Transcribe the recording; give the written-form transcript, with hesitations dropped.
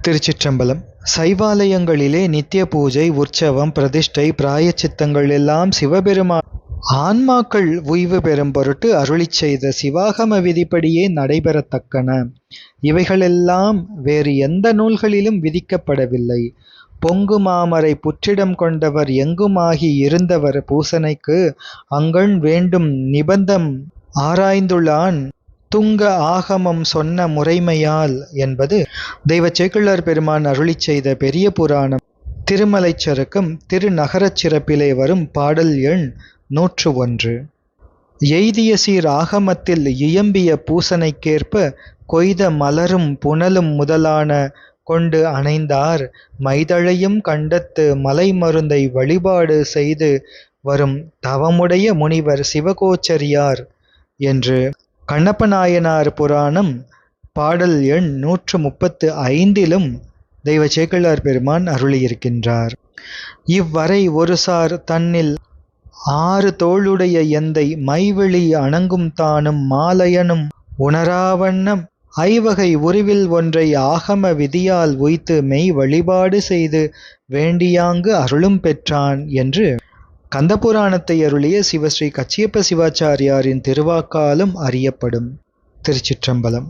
திருச்சிற்றம்பலம். சைவாலயங்களிலே நித்திய பூஜை, உற்சவம், பிரதிஷ்டை, பிராயச்சித்தங்கள் எல்லாம் சிவபெருமான் ஆன்மாக்கள் உய்வு பெறும் பொருட்டு அருளிச் செய்த சிவாகம விதிப்படியே நடைபெறத்தக்கன. இவைகளெல்லாம் வேறு எந்த நூல்களிலும் விதிக்கப்படவில்லை. பொங்கு மாமரை புற்றிடம் கொண்டவர் எங்குமாகி இருந்தவர் பூசனைக்கு அங்கண் வேண்டும் நிபந்தம் ஆராய்ந்துள்ளான் துங்க ஆகமம் சொன்ன முறைமையால் என்பது தெய்வச் சேக்கிழார் பெருமான் அருளிச் செய்த பெரிய புராணம் திருமலைச் சருக்கம் திருநகரச் சிறப்பிலே வரும் பாடல் எண் 101. எய்திய சீர் ஆகமத்தில் இயம்பிய பூசனைக்கேற்ப கொய்த மலரும் புனலும் முதலான கொண்டு அணைந்தார் மைதழையும் கண்டத்து மலை மருந்தை வழிபாடு செய்து வரும் தவமுடைய முனிவர் சிவகோச்சரியார் என்று கண்ணப்பநாயனார் புராணம் பாடல் எண் 135 தெய்வ சேக்கிழார் பெருமான் அருளியிருக்கின்றார். இவ்வரை ஒருசார் தன்னில் 6 தோளுடைய எந்தை மைவெளி அணங்கும் தானும் மாலையனும் உணராவண்ணம் ஐவகை உருவில் ஒன்றை ஆகம விதியால் உய்த்து மெய் வழிபாடு செய்து வேண்டியாங்கு அருளும் பெற்றான் என்று கந்தபுராணத்தை அருளிய சிவஸ்ரீ கச்சியப்ப சிவாச்சாரியாரின் திருவாக்காலும் அறியப்படும். திருச்சிற்றம்பலம்.